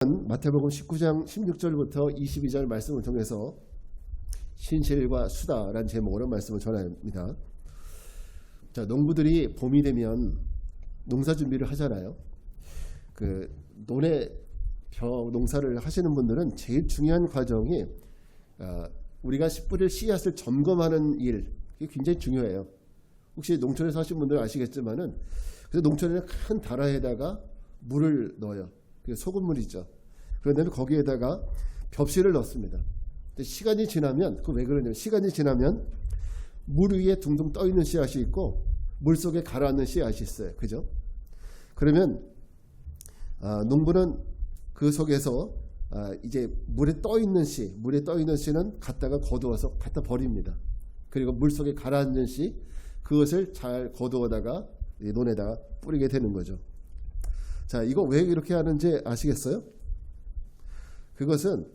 마태복음 19장 16절부터 22절 말씀을 통해서 신실과 수다라는 제목으로 말씀을 전합니다. 자, 농부들이 봄이 되면 농사 준비를 하잖아요. 그 논에 농사를 하시는 분들은 제일 중요한 과정이 우리가 뿌릴 씨앗을 점검하는 일, 이게 굉장히 중요해요. 혹시 농촌에 사신 분들 아시겠지만은 그래서 농촌에는 큰 다라에다가 물을 넣어요. 소금물이죠. 그런 다음에 거기에다가 벽실을 넣습니다. 근데 시간이 지나면, 그거 왜 그러냐면, 시간이 지나면 물 위에 둥둥 떠 있는 씨앗이 있고 물 속에 가라앉는 씨앗이 있어요. 그죠? 그러면 농부는 그 속에서 이제 물에 떠 있는 씨는 갖다가 거두어서 갖다 버립니다. 그리고 물 속에 가라앉는 씨, 그것을 잘 거두어다가 논에다가 뿌리게 되는 거죠. 자, 이거 왜 이렇게 하는지 아시겠어요? 그것은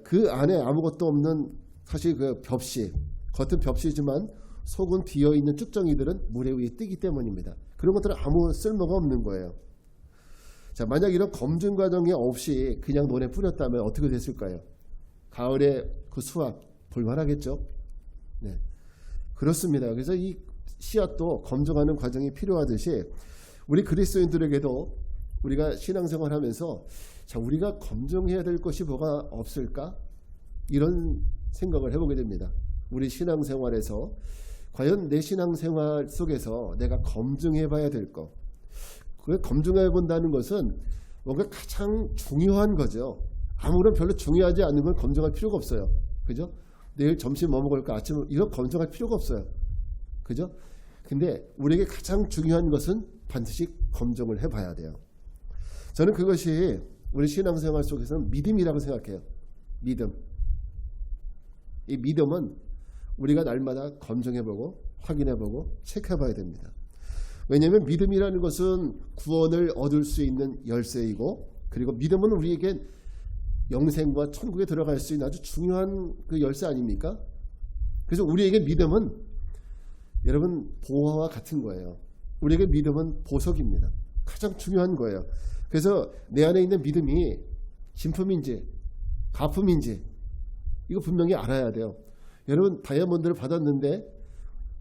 그 안에 아무것도 없는 사실 그 벽시, 겉은 벽시지만 속은 비어있는 쭉정이들은 물에 위에 뜨기 때문입니다. 그런 것들은 아무 쓸모가 없는 거예요. 자, 만약 이런 검증 과정이 없이 그냥 논에 뿌렸다면 어떻게 됐을까요? 가을에 그 수확 볼만하겠죠? 네, 그렇습니다. 그래서 이 씨앗도 검증하는 과정이 필요하듯이 우리 그리스도인들에게도 우리가 신앙생활하면서 자, 우리가 검증해야 될 것이 뭐가 없을까? 이런 생각을 해보게 됩니다. 우리 신앙생활에서 과연 내 신앙생활 속에서 내가 검증해봐야 될 것, 그 검증해본다는 것은 뭔가 가장 중요한 거죠. 아무런 별로 중요하지 않은 걸 검증할 필요가 없어요. 그죠? 내일 점심 뭐 먹을까? 아침 이런 검증할 필요가 없어요. 그죠? 근데 우리에게 가장 중요한 것은 반드시 검증을 해봐야 돼요. 저는 그것이 우리 신앙생활 속에서는 믿음이라고 생각해요. 믿음. 이 믿음은 우리가 날마다 검증해보고 확인해보고 체크해봐야 됩니다. 왜냐하면 믿음이라는 것은 구원을 얻을 수 있는 열쇠이고, 그리고 믿음은 우리에게 영생과 천국에 들어갈 수 있는 아주 중요한 그 열쇠 아닙니까? 그래서 우리에게 믿음은 여러분 보화와 같은 거예요. 우리에게 믿음은 보석입니다. 가장 중요한 거예요. 그래서 내 안에 있는 믿음이 진품인지 가품인지 이거 분명히 알아야 돼요. 여러분 다이아몬드를 받았는데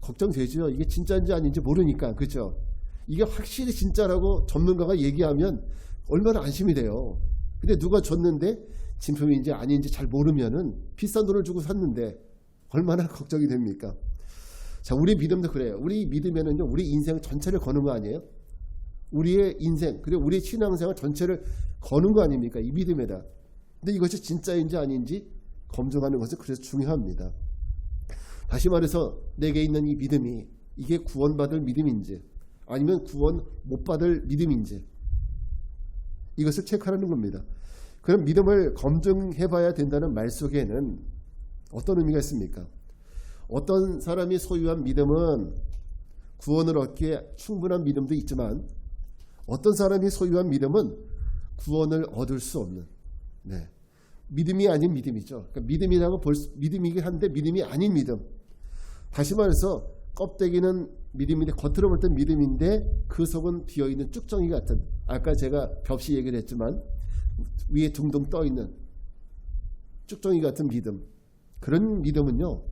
걱정되죠. 이게 진짜인지 아닌지 모르니까. 그렇죠? 이게 확실히 진짜라고 전문가가 얘기하면 얼마나 안심이 돼요. 근데 누가 줬는데 진품인지 아닌지 잘 모르면은 비싼 돈을 주고 샀는데 얼마나 걱정이 됩니까? 자, 우리 믿음도 그래요. 우리 믿으면은요, 우리 인생 전체를 거는 거 아니에요? 우리의 인생, 그리고 우리 신앙생활 전체를 거는 거 아닙니까? 이 믿음에다. 근데 이것이 진짜인지 아닌지 검증하는 것은 그래서 중요합니다. 다시 말해서 내게 있는 이 믿음이 이게 구원받을 믿음인지 아니면 구원 못 받을 믿음인지 이것을 체크하는 겁니다. 그럼 믿음을 검증해봐야 된다는 말 속에는 어떤 의미가 있습니까? 어떤 사람이 소유한 믿음은 구원을 얻기에 충분한 믿음도 있지만 어떤 사람이 소유한 믿음은 구원을 얻을 수 없는 믿음이 아닌 믿음이죠. 그러니까 믿음이라고 믿음이긴 한데 믿음이 아닌 믿음. 다시 말해서 껍데기는 믿음인데 겉으로 볼 땐 믿음인데 그 속은 비어있는 쭉정이 같은, 아까 제가 벽시 얘기를 했지만 위에 둥둥 떠있는 쭉정이 같은 믿음. 그런 믿음은요,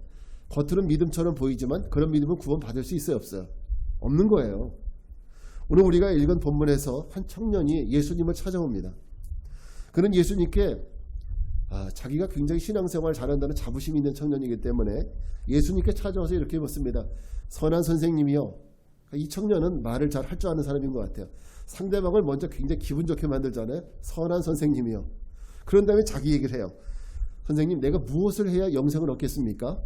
겉으로는 믿음처럼 보이지만 그런 믿음은 구원받을 수 있어요, 없어요? 없는 거예요. 오늘 우리가 읽은 본문에서 한 청년이 예수님을 찾아옵니다. 그는 예수님께 자기가 굉장히 신앙생활 잘한다는 자부심이 있는 청년이기 때문에 예수님께 찾아와서 이렇게 묻습니다. 선한 선생님이요. 이 청년은 말을 잘 할 줄 아는 사람인 것 같아요. 상대방을 먼저 굉장히 기분 좋게 만들잖아요. 선한 선생님이요. 그런 다음에 자기 얘기를 해요. 선생님, 내가 무엇을 해야 영생을 얻겠습니까?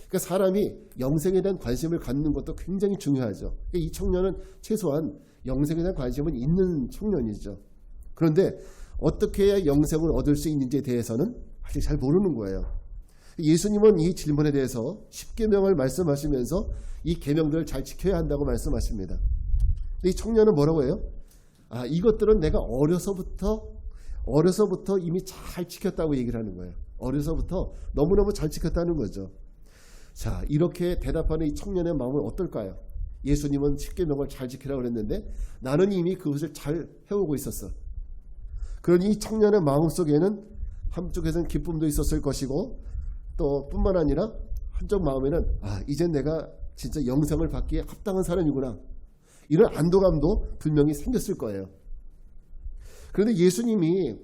그러니까 사람이 영생에 대한 관심을 갖는 것도 굉장히 중요하죠. 그러니까 이 청년은 최소한 영생에 대한 관심은 있는 청년이죠. 그런데 어떻게 해야 영생을 얻을 수 있는지에 대해서는 아직 잘 모르는 거예요. 예수님은 이 질문에 대해서 10계명을 말씀하시면서 이 계명들을 잘 지켜야 한다고 말씀하십니다. 근데 이 청년은 뭐라고 해요? 이것들은 내가 어려서부터 이미 잘 지켰다고 얘기를 하는 거예요. 어려서부터 너무너무 잘 지켰다는 거죠. 자, 이렇게 대답하는 이 청년의 마음은 어떨까요? 예수님은 10계명을 잘 지키라고 그랬는데 나는 이미 그것을 잘 해오고 있었어. 그러니 이 청년의 마음속에는 한쪽에서는 기쁨도 있었을 것이고 또 뿐만 아니라 한쪽 마음에는 이제 내가 진짜 영생을 받기에 합당한 사람이구나, 이런 안도감도 분명히 생겼을 거예요. 그런데 예수님이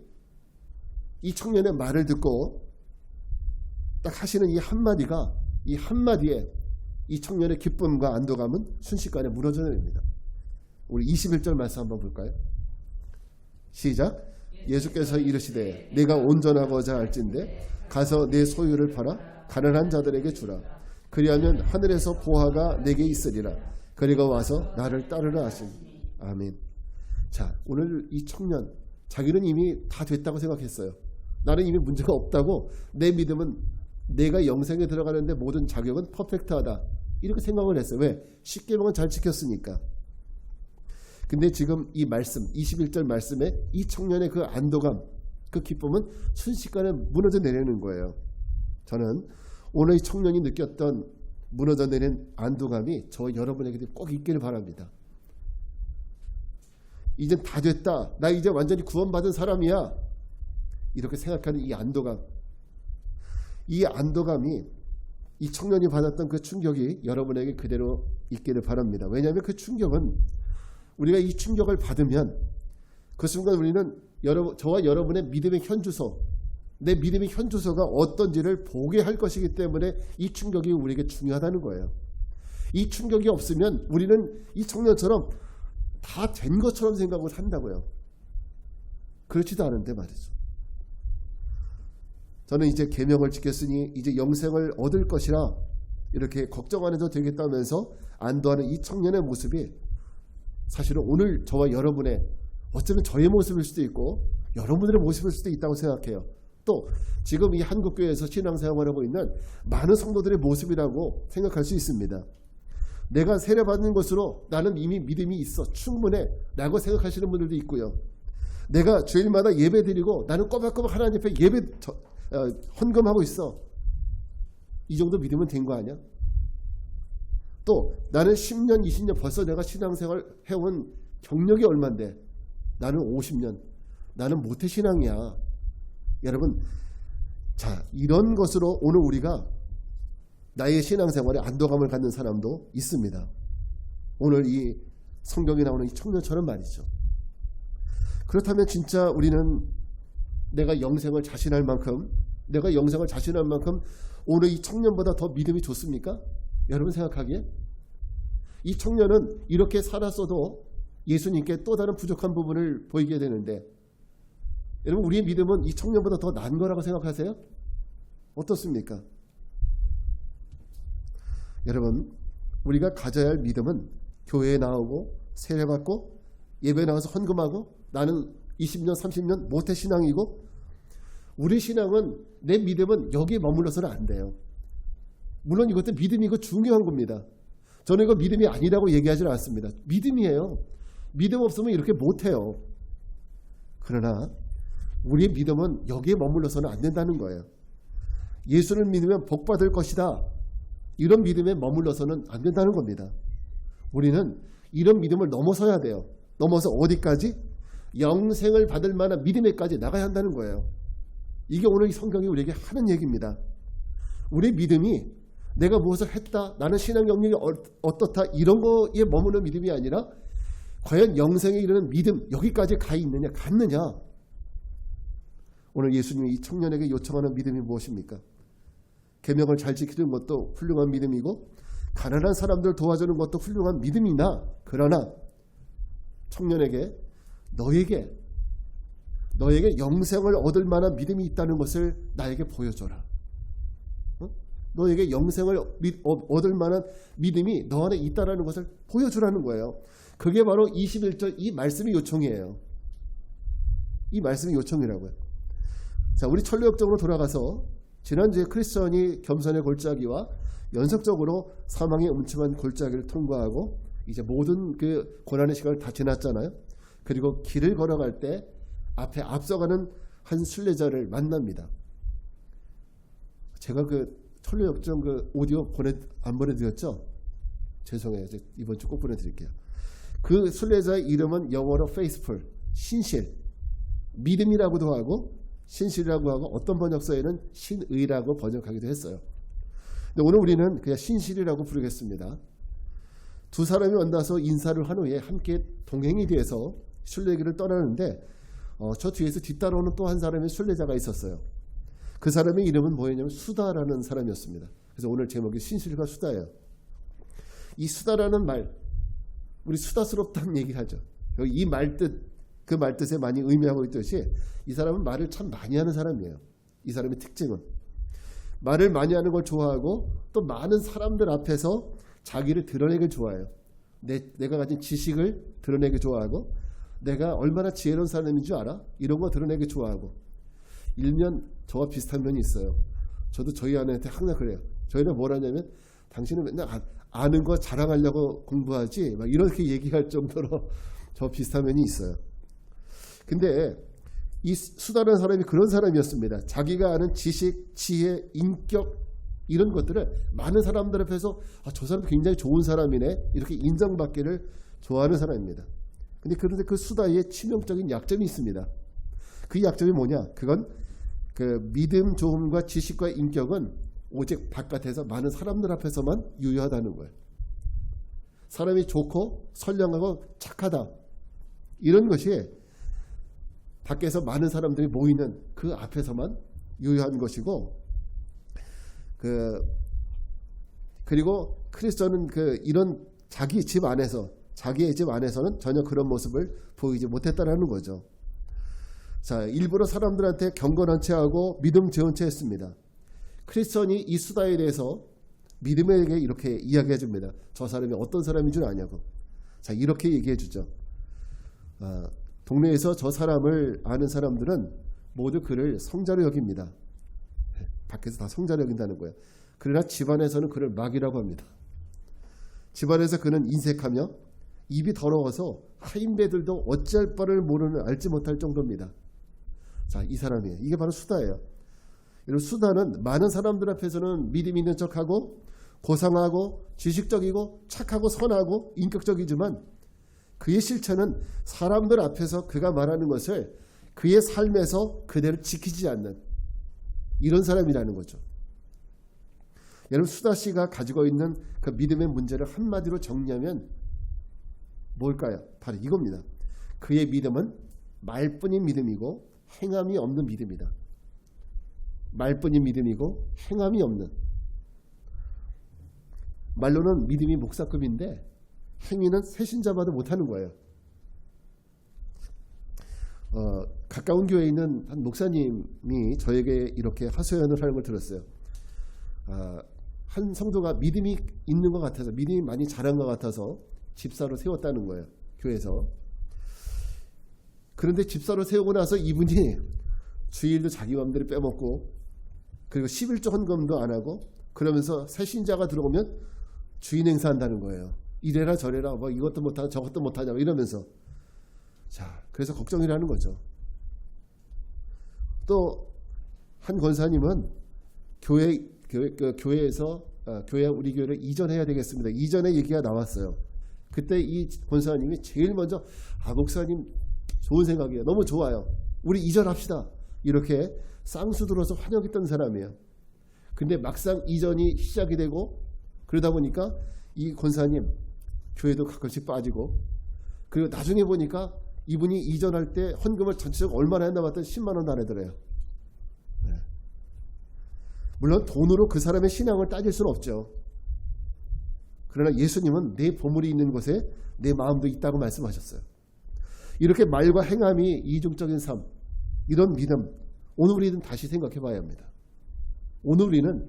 이 청년의 말을 듣고 딱 하시는 이 한마디에 이 청년의 기쁨과 안도감은 순식간에 무너져냅니다. 우리 21절 말씀 한번 볼까요? 시작. 예수께서 이르시되 내가 온전하고자 할진대 가서 내 소유를 팔아 가난한 자들에게 주라. 그리하면 하늘에서 보화가 내게 있으리라. 그리고 와서 나를 따르라 하시니. 아멘. 자, 오늘 이 청년, 자기는 이미 다 됐다고 생각했어요. 나는 이미 문제가 없다고, 내 믿음은 내가 영생에 들어가는데 모든 자격은 퍼펙트하다, 이렇게 생각을 했어요. 왜? 10계명은 잘 지켰으니까. 근데 지금 이 말씀, 21절 말씀에 이 청년의 그 안도감, 그 기쁨은 순식간에 무너져 내리는 거예요. 저는 오늘 이 청년이 느꼈던 무너져 내린 안도감이 저 여러분에게도 꼭 있기를 바랍니다. 이젠 다 됐다, 나 이제 완전히 구원받은 사람이야, 이렇게 생각하는 이 안도감, 이 안도감이, 이 청년이 받았던 그 충격이 여러분에게 그대로 있기를 바랍니다. 왜냐하면 그 충격은, 우리가 이 충격을 받으면 그 순간 우리는 저와 여러분의 믿음의 현주소, 내 믿음의 현주소가 어떤지를 보게 할 것이기 때문에 이 충격이 우리에게 중요하다는 거예요. 이 충격이 없으면 우리는 이 청년처럼 다 된 것처럼 생각을 한다고요. 그렇지도 않은데 말이죠. 저는 이제 계명을 지켰으니 이제 영생을 얻을 것이라 이렇게 걱정 안 해도 되겠다면서 안도하는 이 청년의 모습이 사실은 오늘 저와 여러분의, 어쩌면 저의 모습일 수도 있고 여러분들의 모습일 수도 있다고 생각해요. 또 지금 이 한국교회에서 신앙생활을 하고 있는 많은 성도들의 모습이라고 생각할 수 있습니다. 내가 세례받는 것으로 나는 이미 믿음이 있어, 충분해 라고 생각하시는 분들도 있고요. 내가 주일마다 예배 드리고 나는 꼬박꼬박 하나님 앞에 헌금하고 있어, 이 정도 믿으면 된 거 아니야? 또 나는 10년 20년 벌써 내가 신앙생활 해온 경력이 얼만데 나는 50년, 나는 모태신앙이야. 여러분, 자, 이런 것으로 오늘 우리가 나의 신앙생활에 안도감을 갖는 사람도 있습니다. 오늘 이 성경에 나오는 이 청년처럼 말이죠. 그렇다면 진짜 우리는 내가 영생을 자신할 만큼 오늘 이 청년보다 더 믿음이 좋습니까? 여러분 생각하기에? 이 청년은 이렇게 살았어도 예수님께 또 다른 부족한 부분을 보이게 되는데, 여러분 우리의 믿음은 이 청년보다 더 나은 거라고 생각하세요? 어떻습니까? 여러분, 우리가 가져야 할 믿음은 교회에 나오고 세례받고 예배 나와서 헌금하고 나는 20년 30년 모태신앙이고, 우리 신앙은, 내 믿음은 여기에 머물러서는 안 돼요. 물론 이것도 믿음이고 중요한 겁니다. 저는 이거 믿음이 아니라고 얘기하지는 않습니다. 믿음이에요. 믿음 없으면 이렇게 못해요. 그러나 우리의 믿음은 여기에 머물러서는 안 된다는 거예요. 예수를 믿으면 복 받을 것이다, 이런 믿음에 머물러서는 안 된다는 겁니다. 우리는 이런 믿음을 넘어서야 돼요. 넘어서 어디까지? 영생을 받을 만한 믿음에까지 나가야 한다는 거예요. 이게 오늘 이 성경이 우리에게 하는 얘기입니다. 우리 믿음이 내가 무엇을 했다, 나는 신앙 영역이 어떻다, 이런 거에 머무는 믿음이 아니라 과연 영생에 이르는 믿음, 여기까지 가 있느냐, 갔느냐. 오늘 예수님이 이 청년에게 요청하는 믿음이 무엇입니까? 계명을 잘 지키는 것도 훌륭한 믿음이고 가난한 사람들 도와주는 것도 훌륭한 믿음이나, 그러나 청년에게 너에게 영생을 얻을 만한 믿음이 있다는 것을 나에게 보여줘라. 너에게 영생을 얻을 만한 믿음이 너 안에 있다는 것을 보여주라는 거예요. 그게 바로 21절 이 말씀의 요청이에요. 이 말씀의 요청이라고요. 자, 우리 천류역정으로 돌아가서 지난주에 크리스천이 겸손의 골짜기와 연속적으로 사망의 음침한 골짜기를 통과하고 이제 모든 그 고난의 시간을 다 지났잖아요. 그리고 길을 걸어갈 때 앞에 앞서가는 한 순례자를 만납니다. 제가 그 천류역정 그 오디오 안 보내드렸죠? 죄송해요. 이번 주 꼭 보내드릴게요. 그 순례자의 이름은 영어로 faithful, 신실. 믿음이라고도 하고 신실이라고 하고 어떤 번역서에는 신의라고 번역하기도 했어요. 근데 오늘 우리는 그냥 신실이라고 부르겠습니다. 두 사람이 만나서 인사를 한 후에 함께 동행이 돼서 순례길을 떠나는데 저 뒤에서 뒤따라오는 또 한 사람의 순례자가 있었어요. 그 사람의 이름은 뭐였냐면 수다라는 사람이었습니다. 그래서 오늘 제목이 신실과 수다예요. 이 수다라는 말, 우리 수다스럽다는 얘기를 하죠. 이 말뜻, 그 말뜻에 많이 의미하고 있듯이 이 사람은 말을 참 많이 하는 사람이에요. 이 사람의 특징은 말을 많이 하는 걸 좋아하고 또 많은 사람들 앞에서 자기를 드러내길 좋아해요. 내가 가진 지식을 드러내기 좋아하고 내가 얼마나 지혜로운 사람인 줄 알아? 이런 거 드러내기 좋아하고 일면 저와 비슷한 면이 있어요. 저도 저희 아내한테 항상 그래요. 저희는 뭘 하냐면 당신은 맨날 아는 거 자랑하려고 공부하지 막 이렇게 얘기할 정도로 저 비슷한 면이 있어요. 근데 이 수다라는 사람이 그런 사람이었습니다. 자기가 아는 지식, 지혜, 인격 이런 것들을 많은 사람들 앞에서 저 사람 굉장히 좋은 사람이네 이렇게 인정받기를 좋아하는 사람입니다. 그런데 그 수다의 치명적인 약점이 있습니다. 그 약점이 뭐냐? 그건 그 믿음, 조음과 지식과 인격은 오직 바깥에서 많은 사람들 앞에서만 유효하다는 거예요. 사람이 좋고 선량하고 착하다 이런 것이 밖에서 많은 사람들이 모이는 그 앞에서만 유효한 것이고 그리고 크리스천은 이런 자기의 집 안에서는 전혀 그런 모습을 보이지 못했다라는 거죠. 자, 일부러 사람들한테 경건한 체하고 믿음 재운 채 했습니다. 크리스천이 이 수다에 대해서 믿음에게 이렇게 이야기해 줍니다. 저 사람이 어떤 사람인 줄 아냐고. 자, 이렇게 얘기해 주죠. 동네에서 저 사람을 아는 사람들은 모두 그를 성자로 여깁니다. 밖에서 다 성자로 여긴다는 거예요. 그러나 집안에서는 그를 마귀라고 합니다. 집안에서 그는 인색하며 입이 더러워서 하인배들도 어찌할 바를 모르는 알지 못할 정도입니다. 자, 이 사람이에요. 이게 바로 수다예요. 이런 수다는 많은 사람들 앞에서는 믿음 있는 척하고 고상하고 지식적이고 착하고 선하고 인격적이지만 그의 실체는 사람들 앞에서 그가 말하는 것을 그의 삶에서 그대로 지키지 않는 이런 사람이라는 거죠. 여러분 수다 씨가 가지고 있는 그 믿음의 문제를 한마디로 정리하면 뭘까요? 바로 이겁니다. 그의 믿음은 말뿐인 믿음이고 행함이 없는 믿음이다. 말뿐인 믿음이고 행함이 없는. 말로는 믿음이 목사급인데 행위는 새신자마도 못하는 거예요. 가까운 교회에 있는 한 목사님이 저에게 이렇게 하소연을 하는 걸 들었어요. 한 성도가 믿음이 있는 것 같아서 믿음이 많이 자란 것 같아서 집사로 세웠다는 거예요. 교회에서. 그런데 집사로 세우고 나서 이분이 주일도 자기 마음대로 빼먹고 그리고 11조 헌금도 안 하고 그러면서 새신자가 들어오면 주인 행사한다는 거예요. 이래라 저래라 뭐 이것도 못하고 저것도 못하냐 이러면서. 자, 그래서 걱정이라는 거죠. 또 한 권사님은 교회에서 우리 교회를 이전해야 되겠습니다. 이전의 얘기가 나왔어요. 그때 이 권사님이 제일 먼저 목사님 좋은 생각이에요. 너무 좋아요. 우리 이전합시다. 이렇게 쌍수 들어서 환영했던 사람이에요. 근데 막상 이전이 시작이 되고 그러다 보니까 이 권사님 교회도 가끔씩 빠지고 그리고 나중에 보니까 이분이 이전할 때 헌금을 전체적으로 얼마나 했나 봤더니 10만 원도 안 하더래요. 네. 물론 돈으로 그 사람의 신앙을 따질 수는 없죠. 그러나 예수님은 내 보물이 있는 곳에 내 마음도 있다고 말씀하셨어요. 이렇게 말과 행함이 이중적인 삶, 이런 믿음, 오늘 우리는 다시 생각해 봐야 합니다. 오늘 우리는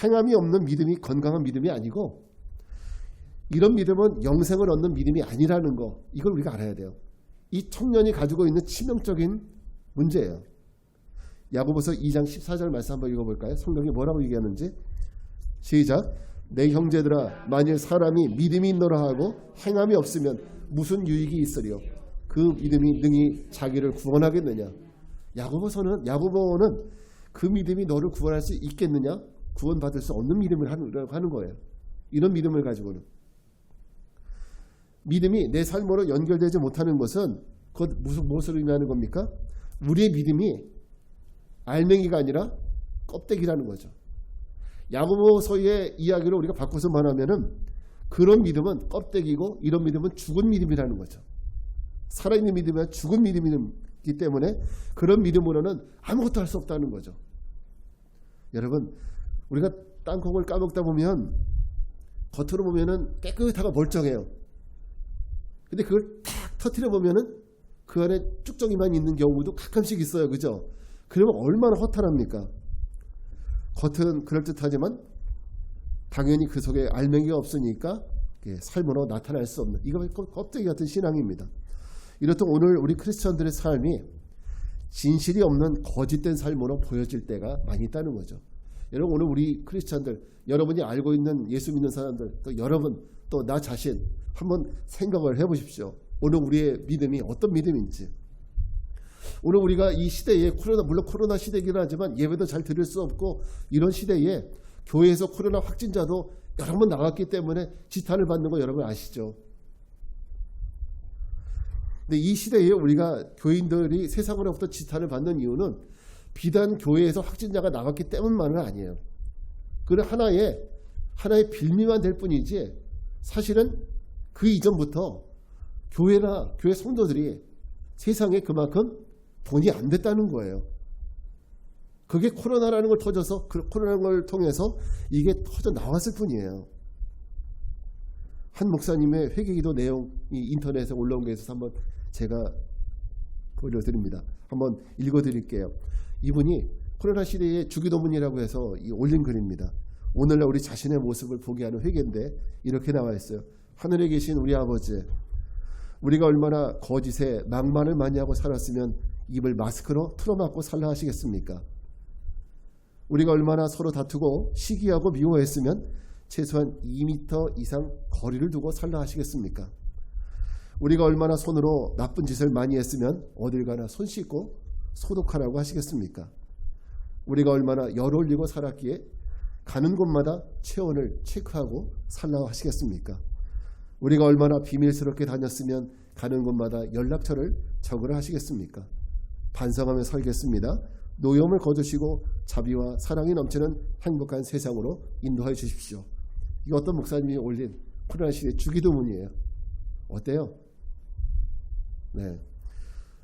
행함이 없는 믿음이 건강한 믿음이 아니고 이런 믿음은 영생을 얻는 믿음이 아니라는 거, 이걸 우리가 알아야 돼요. 이 청년이 가지고 있는 치명적인 문제예요. 야고보서 2장 14절 말씀 한번 읽어볼까요? 성경이 뭐라고 얘기하는지. 시작. 내 형제들아 만일 사람이 믿음이 있노라 하고 행함이 없으면 무슨 유익이 있으리요? 그 믿음이 능히 자기를 구원하겠느냐? 야고보는 그 믿음이 너를 구원할 수 있겠느냐? 구원받을 수 없는 믿음을 하는 거예요. 이런 믿음을 가지고는. 믿음이 내 삶으로 연결되지 못하는 것은 그것 무엇을 의미하는 겁니까? 우리의 믿음이 알맹이가 아니라 껍데기라는 거죠. 야고보서의 이야기를 우리가 바꿔서 말하면은 그런 믿음은 껍데기고 이런 믿음은 죽은 믿음이라는 거죠. 살아있는 믿음이 죽은 믿음이기 때문에 그런 믿음으로는 아무것도 할 수 없다는 거죠. 여러분, 우리가 땅콩을 까먹다 보면 겉으로 보면은 깨끗하고 멀쩡해요. 근데 그걸 탁 터뜨려 보면은 그 안에 쭉정이만 있는 경우도 가끔씩 있어요. 그죠? 그러면 얼마나 허탈합니까? 겉은 그럴듯하지만 당연히 그 속에 알맹이가 없으니까 삶으로 나타날 수 없는, 이거 껍데기 같은 신앙입니다. 이렇듯 오늘 우리 크리스천들의 삶이 진실이 없는 거짓된 삶으로 보여질 때가 많이 있다는 거죠. 여러분, 오늘 우리 크리스천들, 여러분이 알고 있는 예수 믿는 사람들, 또 여러분, 또 나 자신 한번 생각을 해보십시오. 오늘 우리의 믿음이 어떤 믿음인지. 오늘 우리가 이 시대에 물론 코로나 시대이긴 하지만 예배도 잘 드릴 수 없고 이런 시대에 교회에서 코로나 확진자도 여러 번 나왔기 때문에 지탄을 받는 거 여러분 아시죠? 근데 이 시대에 우리가 교인들이 세상으로부터 지탄을 받는 이유는 비단 교회에서 확진자가 나왔기 때문만은 아니에요. 그건 하나의 빌미만 될 뿐이지 사실은 그 이전부터 교회나 교회 성도들이 세상에 그만큼 돈이 안 됐다는 거예요. 그게 코로나라는 걸 터져서 그 코로나라는 걸 통해서 이게 터져 나왔을 뿐이에요. 한 목사님의 회개기도 내용이 인터넷에 올라온 게 있어서 한번 제가 보여드립니다. 한번 읽어드릴게요. 이분이 코로나 시대의 주기도문이라고 해서 올린 글입니다. 오늘날 우리 자신의 모습을 보게 하는 회개인데 이렇게 나와 있어요. 하늘에 계신 우리 아버지, 우리가 얼마나 거짓에 낭만을 많이 하고 살았으면 입을 마스크로 틀어막고 살라 하시겠습니까? 우리가 얼마나 서로 다투고 시기하고 미워했으면 최소한 2m 이상 거리를 두고 살라 하시겠습니까? 우리가 얼마나 손으로 나쁜 짓을 많이 했으면 어딜 가나 손 씻고 소독하라고 하시겠습니까? 우리가 얼마나 열 올리고 살았기에 가는 곳마다 체온을 체크하고 살라 하시겠습니까? 우리가 얼마나 비밀스럽게 다녔으면 가는 곳마다 연락처를 적으라 하시겠습니까? 반성하며 살겠습니다. 노여움을 거두시고 자비와 사랑이 넘치는 행복한 세상으로 인도해 주십시오. 이거 어떤 목사님이 올린 코로나 시대 주기도문이에요. 어때요? 네.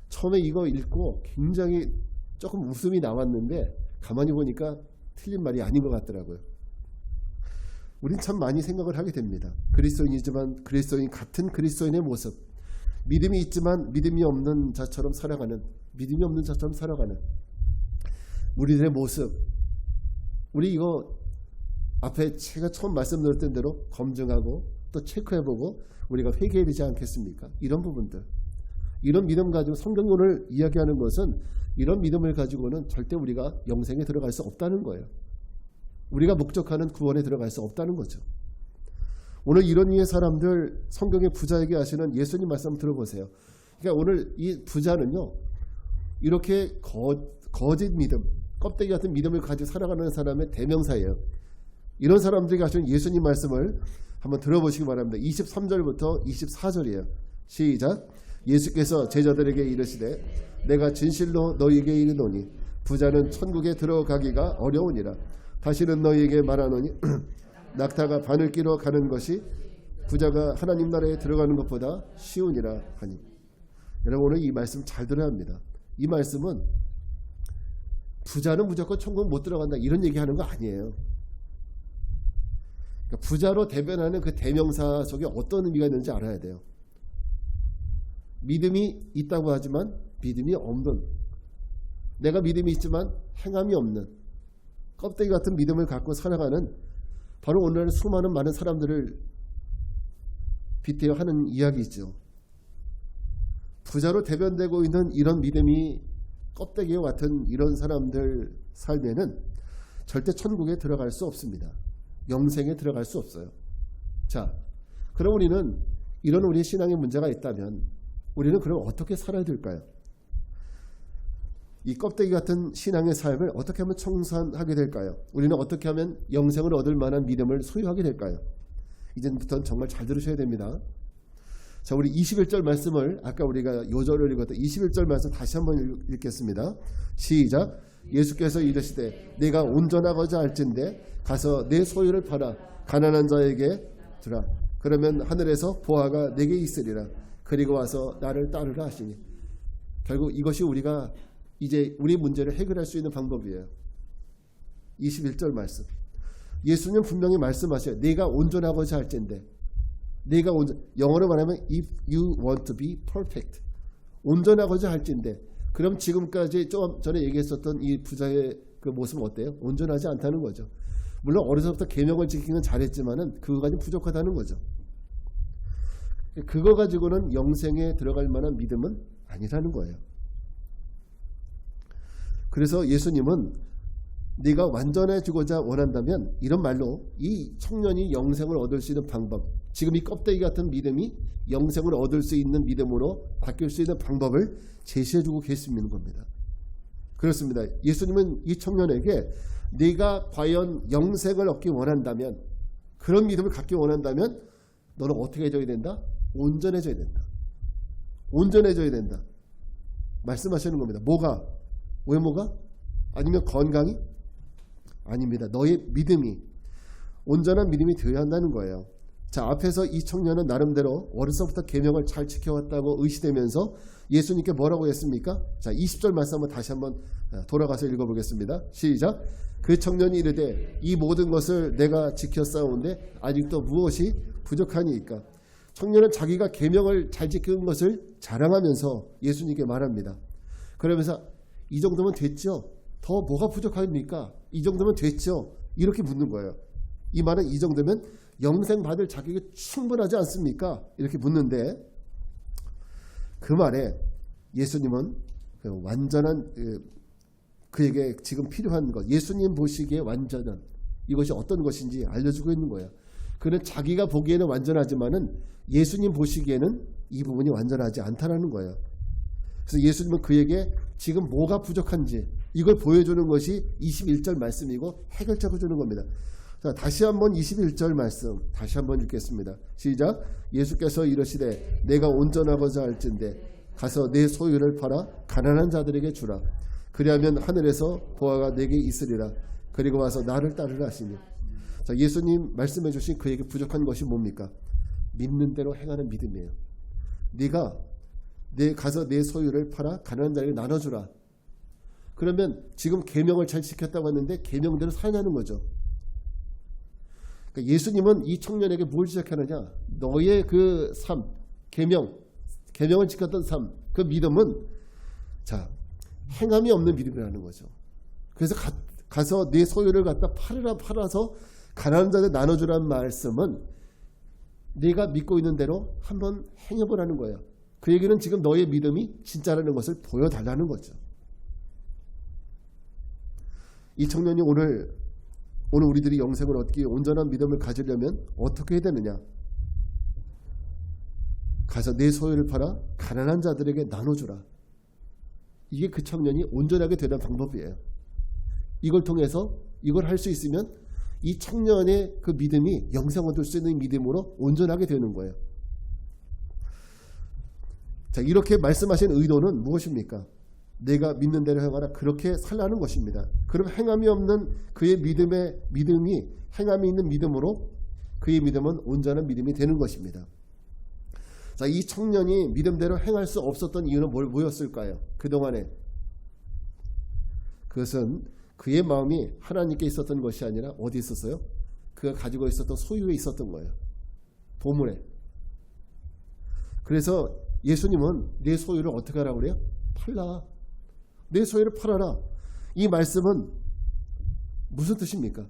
처음에 이거 읽고 굉장히 조금 웃음이 나왔는데 가만히 보니까 틀린 말이 아닌 것 같더라고요. 우린 참 많이 생각을 하게 됩니다. 그리스도인이지만 그리스도인 같은 그리스도인의 모습, 믿음이 있지만 믿음이 없는 자처럼 살아가는, 믿음이 없는 자처럼 살아가는 우리들의 모습, 우리 이거 앞에 제가 처음 말씀드렸던 대로 검증하고 또 체크해보고 우리가 회개해야 되지 않겠습니까? 이런 부분들, 이런 믿음 가지고 성경론을 이야기하는 것은 이런 믿음을 가지고는 절대 우리가 영생에 들어갈 수 없다는 거예요. 우리가 목적하는 구원에 들어갈 수 없다는 거죠. 오늘 이런 류의 사람들, 성경의 부자에게 하시는 예수님 말씀 들어보세요. 그러니까 오늘 이 부자는요, 이렇게 거짓 믿음, 껍데기 같은 믿음을 가지고 살아가는 사람의 대명사예요. 이런 사람들이 하시는 예수님 말씀을 한번 들어보시기 바랍니다. 23절부터 24절이에요. 시작. 예수께서 제자들에게 이르시되 내가 진실로 너희에게 이르노니 부자는 천국에 들어가기가 어려우니라. 다시는 너희에게 말하노니 낙타가 바늘기로 가는 것이 부자가 하나님 나라에 들어가는 것보다 쉬우니라 하니. 여러분, 오늘 이 말씀 잘 들어야 합니다. 이 말씀은 부자는 무조건 천국 못 들어간다 이런 얘기하는 거 아니에요. 그러니까 부자로 대변하는 그 대명사 속에 어떤 의미가 있는지 알아야 돼요. 믿음이 있다고 하지만 믿음이 없는, 내가 믿음이 있지만 행함이 없는 껍데기 같은 믿음을 갖고 살아가는, 바로 오늘 수많은 많은 사람들을 빗대어 하는 이야기죠. 부자로 대변되고 있는 이런 믿음이 껍데기와 같은 이런 사람들 삶에는 절대 천국에 들어갈 수 없습니다. 영생에 들어갈 수 없어요. 자, 그럼 우리는 이런 우리의 신앙에 문제가 있다면 우리는 그럼 어떻게 살아야 될까요? 이 껍데기 같은 신앙의 삶을 어떻게 하면 청산하게 될까요? 우리는 어떻게 하면 영생을 얻을 만한 믿음을 소유하게 될까요? 이제부터는 정말 잘 들으셔야 됩니다. 자, 우리 21절 말씀을 아까 우리가 요절을 읽었던 21절 말씀 다시 한번 읽겠습니다. 시작. 예수께서 이르시되 내가 온전하고자 할진대 가서 내 소유를 팔아 가난한 자에게 주라. 그러면 하늘에서 보화가 내게 있으리라. 그리고 와서 나를 따르라 하시니. 결국 이것이 우리가 이제 우리 문제를 해결할 수 있는 방법이에요. 21절 말씀. 예수님 분명히 말씀하셔요. 내가 온전하고자 할진대. 내가 영어로 말하면 if you want to be perfect. 온전하고자 할진대. 그럼 지금까지 좀 전에 얘기했었던 이 부자의 그 모습은 어때요? 온전하지 않다는 거죠. 물론 어려서부터 계명을 지키는 잘했지만은 그거 가지고 부족하다는 거죠. 그거 가지고는 영생에 들어갈 만한 믿음은 아니라는 거예요. 그래서 예수님은 네가 완전해지고자 원한다면 이런 말로 이 청년이 영생을 얻을 수 있는 방법, 지금 이 껍데기 같은 믿음이 영생을 얻을 수 있는 믿음으로 바뀔 수 있는 방법을 제시해주고 계시는 겁니다. 그렇습니다. 예수님은 이 청년에게 네가 과연 영생을 얻기 원한다면, 그런 믿음을 갖기 원한다면 너는 어떻게 해줘야 된다? 온전해져야 된다. 온전해져야 된다. 말씀하시는 겁니다. 뭐가? 외모가? 아니면 건강이? 아닙니다. 너의 믿음이 온전한 믿음이 되어야 한다는 거예요. 자, 앞에서 이 청년은 나름대로 어려서부터 계명을 잘 지켜왔다고 의시되면서 예수님께 뭐라고 했습니까? 자, 20절 말씀 한번 다시 한번 돌아가서 읽어보겠습니다. 시작. 그 청년이 이르되 이 모든 것을 내가 지켰사온데 아직도 무엇이 부족하니이까. 청년은 자기가 계명을 잘 지키는 것을 자랑하면서 예수님께 말합니다. 그러면서 이 정도면 됐죠? 더 뭐가 부족합니까? 이 정도면 됐죠? 이렇게 묻는 거예요. 이 말은 이 정도면 영생 받을 자격이 충분하지 않습니까? 이렇게 묻는데 그 말에 예수님은 그 완전한 그에게 지금 필요한 것, 예수님 보시기에 완전한 이것이 어떤 것인지 알려주고 있는 거예요. 그는 자기가 보기에는 완전하지만은 예수님 보시기에는 이 부분이 완전하지 않다라는 거예요. 그래서 예수님은 그에게 지금 뭐가 부족한지 이걸 보여주는 것이 21절 말씀이고 해결책을 주는 겁니다. 자, 다시 한번 21절 말씀 다시 한번 읽겠습니다. 시작. 예수께서 이르시되 내가 온전하고자 할진대 가서 내 소유를 팔아 가난한 자들에게 주라. 그리하면 하늘에서 보화가 내게 있으리라. 그리고 와서 나를 따르라 하시니. 자, 예수님 말씀해 주신 그에게 부족한 것이 뭡니까? 믿는 대로 행하는 믿음이에요. 네가 가서 내 소유를 팔아 가난한 자에게 나눠주라. 그러면 지금 계명을 잘 지켰다고 했는데 계명대로 살아나는 거죠. 그러니까 예수님은 이 청년에게 뭘 지적하느냐? 너의 그 삶, 계명을 지켰던 삶, 그 믿음은 자 행함이 없는 믿음이라는 거죠. 그래서 가서 내 소유를 갖다 팔아서 가난한 자에게 나눠주라는 말씀은 네가 믿고 있는 대로 한번 행해보라는 거예요. 그 얘기는 지금 너의 믿음이 진짜라는 것을 보여달라는 거죠. 이 청년이 오늘 우리들이 영생을 얻기 온전한 믿음을 가지려면 어떻게 해야 되느냐? 가서 내 소유를 팔아 가난한 자들에게 나눠주라. 이게 그 청년이 온전하게 되는 방법이에요. 이걸 통해서 이걸 할 수 있으면 이 청년의 그 믿음이 영생 얻을 수 있는 믿음으로 온전하게 되는 거예요. 자, 이렇게 말씀하신 의도는 무엇입니까? 내가 믿는 대로 행하라. 그렇게 살라는 것입니다. 그럼 행함이 없는 그의 믿음이 행함이 있는 믿음으로 그의 믿음은 온전한 믿음이 되는 것입니다. 자, 이 청년이 믿음대로 행할 수 없었던 이유는 뭐였을까요? 그동안에 그것은 그의 마음이 하나님께 있었던 것이 아니라 어디 있었어요? 그가 가지고 있었던 소유에 있었던 거예요. 보물에. 그래서 예수님은 내 소유를 어떻게 하라고 그래요? 팔라. 내 소유를 팔아라. 이 말씀은 무슨 뜻입니까?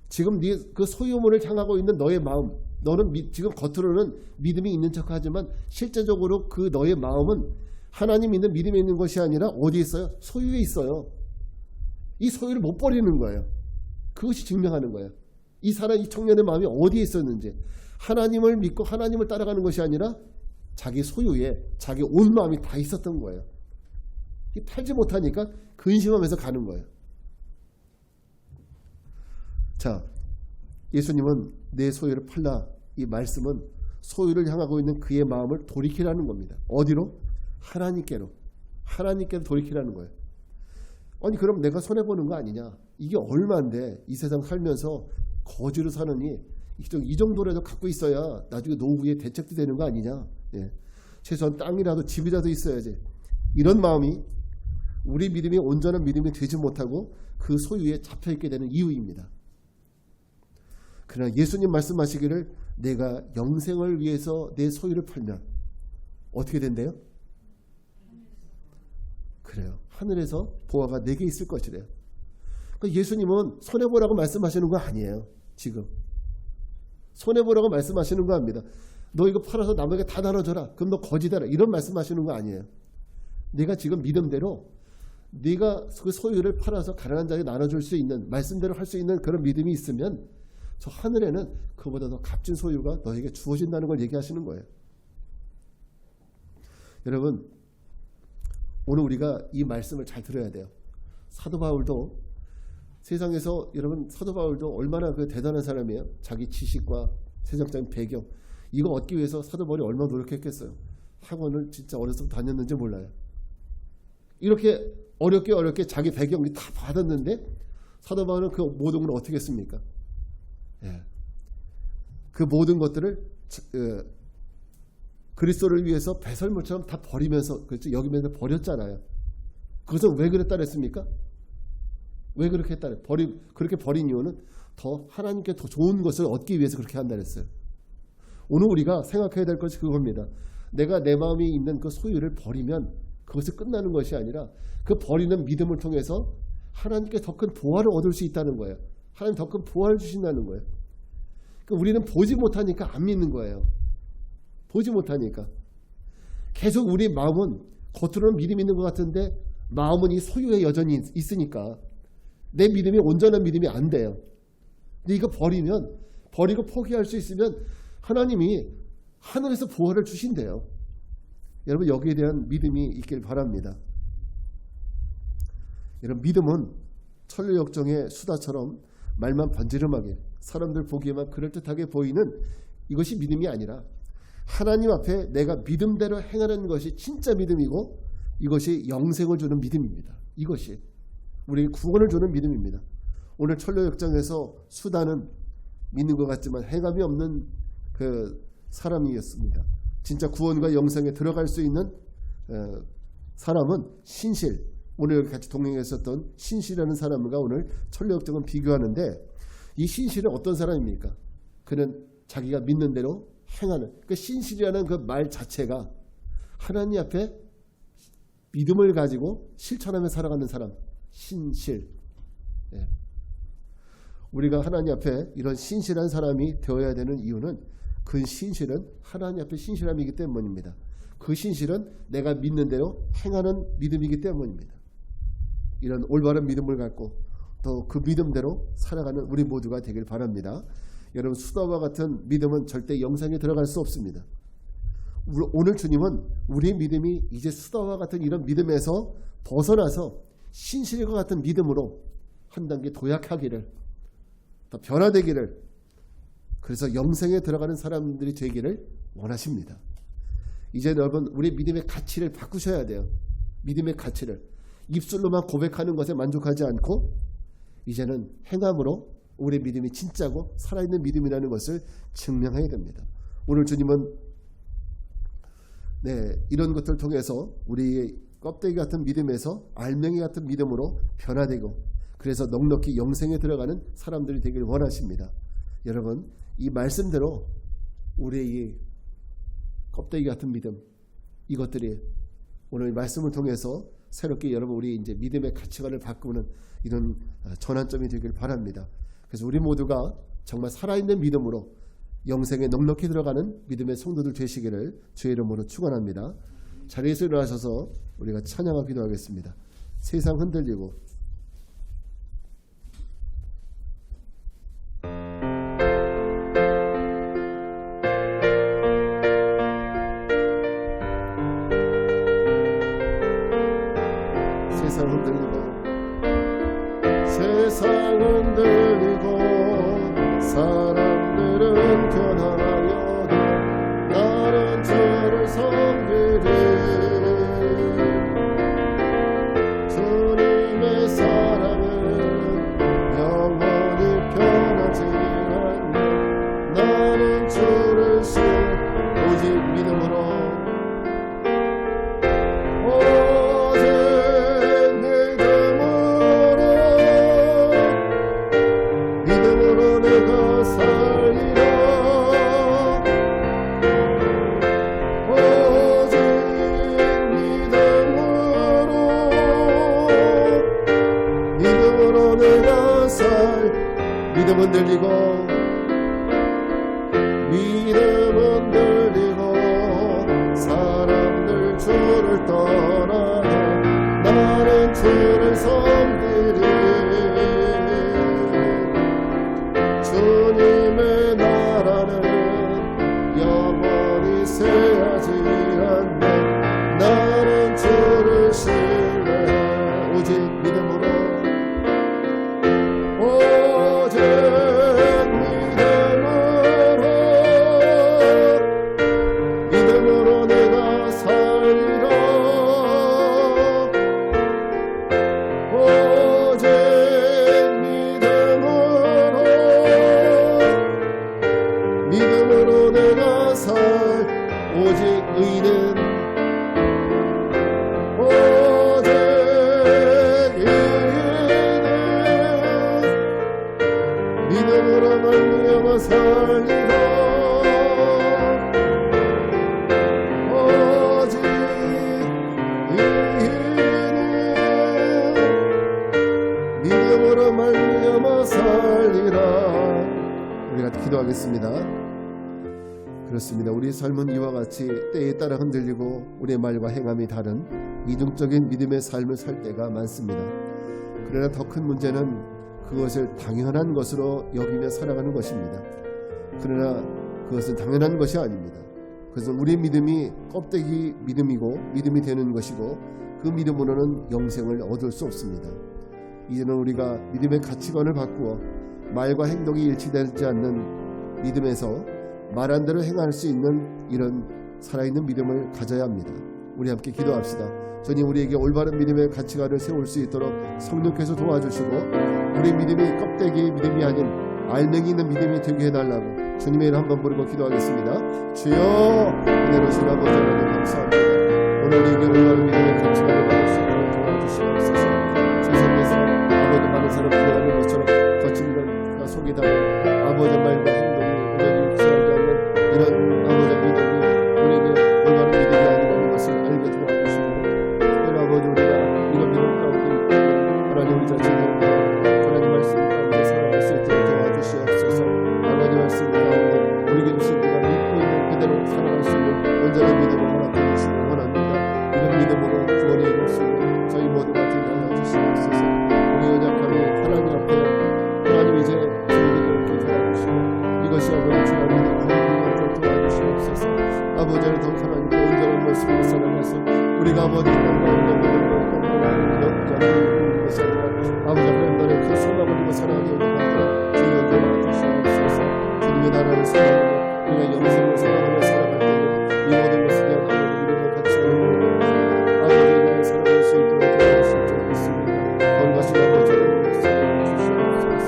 지금 네 그 소유물을 향하고 있는 너의 마음, 너는 지금 겉으로는 믿음이 있는 척하지만 실제적으로 그 너의 마음은 하나님 있는 믿음에 있는 것이 아니라 어디에 있어요? 소유에 있어요. 이 소유를 못 버리는 거예요. 그것이 증명하는 거예요. 이 청년의 마음이 어디에 있었는지. 하나님을 믿고 하나님을 따라가는 것이 아니라 자기 소유에 자기 온 마음이 다 있었던 거예요. 팔지 못하니까 근심하면서 가는 거예요. 자, 예수님은 내 소유를 팔라. 이 말씀은 소유를 향하고 있는 그의 마음을 돌이키라는 겁니다. 어디로? 하나님께로 돌이키라는 거예요. 아니 그럼 내가 손해보는 거 아니냐? 이게 얼마인데 이 세상 살면서 거지로 사느니 이 정도라도 갖고 있어야 나중에 노후에 대책도 되는 거 아니냐? 예. 최소한 땅이라도 집이라도 있어야지. 이런 마음이 우리 믿음이 온전한 믿음이 되지 못하고 그 소유에 잡혀있게 되는 이유입니다. 그러나 예수님 말씀하시기를 내가 영생을 위해서 내 소유를 팔면 어떻게 된대요? 그래요. 하늘에서 보화가 내게 있을 것이래요. 그러니까 예수님은 손해보라고 말씀하시는 거 아니에요. 지금 손해보라고 말씀하시는 거 아닙니다. 너 이거 팔아서 남에게 다 나눠줘라. 그럼 너 거지다라. 이런 말씀하시는 거 아니에요. 내가 지금 믿음대로 네가 그 소유를 팔아서 가난한 자에게 나눠줄 수 있는, 말씀대로 할 수 있는 그런 믿음이 있으면 저 하늘에는 그보다 더 값진 소유가 너에게 주어진다는 걸 얘기하시는 거예요. 여러분, 오늘 우리가 이 말씀을 잘 들어야 돼요. 사도 바울도 세상에서, 여러분 사도 바울도 얼마나 그 대단한 사람이에요. 자기 지식과 세상적인 배경 이거 얻기 위해서 사도 바울이 얼마나 노력했겠어요. 학원을 진짜 어렸을 때 다녔는지 몰라요. 이렇게 어렵게 자기 배경이 다 받았는데 사도 바울은 그 모든 걸 어떻게 했습니까? 예. 그 모든 것들을 그리스도를 위해서 배설물처럼 다 버리면서, 그렇죠? 여기면서 버렸잖아요. 그것은 왜 그랬다 그랬습니까? 왜 그렇게 했다 그렇게 버린 이유는 더 하나님께 더 좋은 것을 얻기 위해서 그렇게 한다 그랬어요. 오늘 우리가 생각해야 될 것이 그겁니다. 내가 내 마음에 있는 그 소유를 버리면 그것이 끝나는 것이 아니라 그 버리는 믿음을 통해서 하나님께 더 큰 보화를 얻을 수 있다는 거예요. 하나님 더 큰 보화를 주신다는 거예요. 그러니까 우리는 보지 못하니까 안 믿는 거예요. 보지 못하니까. 계속 우리 마음은 겉으로는 믿음이 있는 것 같은데 마음은 이 소유에 여전히 있으니까 내 믿음이 온전한 믿음이 안 돼요. 근데 이거 버리고 포기할 수 있으면 하나님이 하늘에서 보화를 주신대요. 여러분, 여기에 대한 믿음이 있길 바랍니다. 여러분, 믿음은 천류역정의 수다처럼 말만 번지름하게 사람들 보기에만 그럴듯하게 보이는 이것이 믿음이 아니라 하나님 앞에 내가 믿음대로 행하는 것이 진짜 믿음이고 이것이 영생을 주는 믿음입니다. 이것이 우리에게 구원을 주는 믿음입니다. 오늘 천류역정에서 수다는 믿는 것 같지만 행함이 없는 그 사람이었습니다. 진짜 구원과 영생에 들어갈 수 있는 사람은 신실, 오늘 여기 같이 동행했었던 신실이라는 사람과 오늘 천류역정은 비교하는데 이 신실은 어떤 사람입니까? 그는 자기가 믿는 대로 행하는, 그 신실이라는 그 말 자체가 하나님 앞에 믿음을 가지고 실천하며 살아가는 사람, 신실. 예. 우리가 하나님 앞에 이런 신실한 사람이 되어야 되는 이유는 그 신실은 하나님 앞에 신실함이기 때문입니다. 그 신실은 내가 믿는 대로 행하는 믿음이기 때문입니다. 이런 올바른 믿음을 갖고 또 그 믿음대로 살아가는 우리 모두가 되길 바랍니다. 여러분, 수다와 같은 믿음은 절대 영생에 들어갈 수 없습니다. 오늘 주님은 우리의 믿음이 이제 수다와 같은 이런 믿음에서 벗어나서 신실과 같은 믿음으로 한 단계 도약하기를, 더 변화되기를, 그래서 영생에 들어가는 사람들이 되기를 원하십니다. 이제 여러분, 우리 믿음의 가치를 바꾸셔야 돼요. 믿음의 가치를 입술로만 고백하는 것에 만족하지 않고 이제는 행함으로 우리 믿음이 진짜고 살아있는 믿음이라는 것을 증명해야 됩니다. 오늘 주님은 이런 것들을 통해서 우리의 껍데기 같은 믿음에서 알맹이 같은 믿음으로 변화되고 그래서 넉넉히 영생에 들어가는 사람들이 되길 원하십니다. 여러분, 이 말씀대로 우리의 이 껍데기 같은 믿음, 이것들이 오늘 말씀을 통해서 새롭게 여러분 우리 이제 믿음의 가치관을 바꾸는 이런 전환점이 되길 바랍니다. 그래서 우리 모두가 정말 살아있는 믿음으로 영생에 넉넉히 들어가는 믿음의 성도들 되시기를 주의 이름으로 축원합니다. 자리에서 일어나셔서 우리가 찬양하고 기도하겠습니다. 세상 흔들리고 세상 흔들리고 사람들은 변하여도 믿음은 들리고 사람들 주를 떠나가 나는 주를 섬기리. 주님의 나라는 영원히 쇠하지 않네. 나는 주를 신뢰해. 오직 믿음으로 내가 살리라. 오직 믿음으로 내가 오직 의는 믿음으로 말미암아 살리라. 오직 믿음으로 말미암아 살리라. 우리가 기도하겠습니다. 그렇습니다. 우리 삶은 이와 같이 때에 따라 흔들리고 우리의 말과 행함이 다른 이중적인 믿음의 삶을 살 때가 많습니다. 그러나 더 큰 문제는 그것을 당연한 것으로 여기며 살아가는 것입니다. 그러나 그것은 당연한 것이 아닙니다. 그것은 우리 믿음이 껍데기 믿음이고 믿음이 되는 것이고 그 믿음으로는 영생을 얻을 수 없습니다. 이제는 우리가 믿음의 가치관을 바꾸어 말과 행동이 일치되지 않는 믿음에서 말한 대로 행할 수 있는 이런 살아있는 믿음을 가져야 합니다. 우리 함께 기도합시다. 주님, 우리에게 올바른 믿음의 가치관을 세울 수 있도록 성령께서 도와주시고 우리 믿음이 껍데기 믿음이 아닌 알맹이 있는 믿음이 되게 해달라고 주님의 이름 한번 부르고 기도하겠습니다. 주여, 은혜로우신 아버지 하나님 감사합니다. 오늘 우리에게 올바른 믿음의 가치관을 받을 수 있도록 도와주시옵소서. 세상에서 아버지 많은 사람들이 하는 것처럼 거친 것 속이 다 아버지 말과 행동이 우리에게 취하지 않는 이런 아버지 믿음이 우리에게 올바른 믿음이 아니라는 것을 알게 도와주시고 특별히 아버지 우리가 이런 믿음 가운데 있고 하나님 우리 자신을 하나님 말씀 가운데 살아갈 수 있도록 도와주시옵소서. 아버지 말씀 가운데 우리에게 주신 우리가 믿고 있는 그대로 살아갈 수 있는 온전한 믿음을 허락해 주시기 원합니다. 이런 믿음으로 구원에 이룰 수 있는 저희 모두가 되게 하여 주시옵소서. 우리 연약함이 하나님 앞에 하나님 이제 주님을 기도하시고 이것이 아버지 주님의 구원을 도와주시옵소서. 아버지를 더 하나님께 온전한 모습으로 살아가서 우리가 아버지 하나님과 믿음으로 영원히 것이 아니라 아버지 하나님의 그 소망을 입고 살아가게 하여 주님을 도와주시옵소서. 주님의 나라를 소망하고 우리가 영생을 소망하며 살아갈 때 이 모든 것에 대한 믿음의 가치를 아버지가 살아갈 수 있도록 도와주시옵소서. 원하신 아버지를 주시옵소서.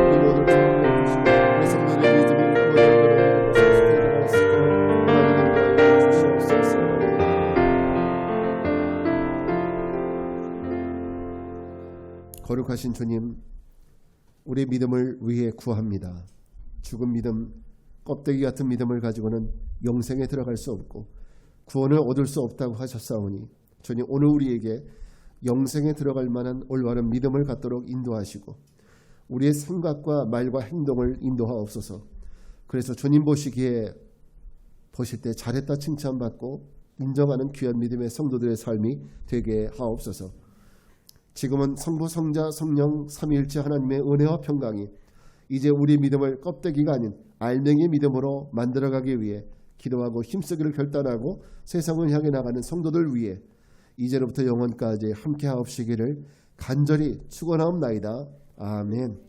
우리 모두 축복해 주시고 내 성도의 믿음이 아버지를 믿는 것을 수행할 수 있도록 하나님 인도하여 주시옵소서. 거룩하신 주님, 우리의 믿음을 위해 구합니다. 죽은 믿음, 껍데기 같은 믿음을 가지고는 영생에 들어갈 수 없고 구원을 얻을 수 없다고 하셨사오니 주님, 오늘 우리에게 영생에 들어갈 만한 올바른 믿음을 갖도록 인도하시고 우리의 생각과 말과 행동을 인도하옵소서. 그래서 주님 보시기에 보실 때 잘했다 칭찬받고 인정하는 귀한 믿음의 성도들의 삶이 되게 하옵소서. 지금은 성부, 성자, 성령 삼위일체 하나님의 은혜와 평강이 이제 우리 믿음을 껍데기가 아닌 알맹이 믿음으로 만들어가기 위해 기도하고 힘쓰기를 결단하고 세상을 향해 나가는 성도들 위해 이제로부터 영원까지 함께 하옵시기를 간절히 축원하옵나이다. 아멘.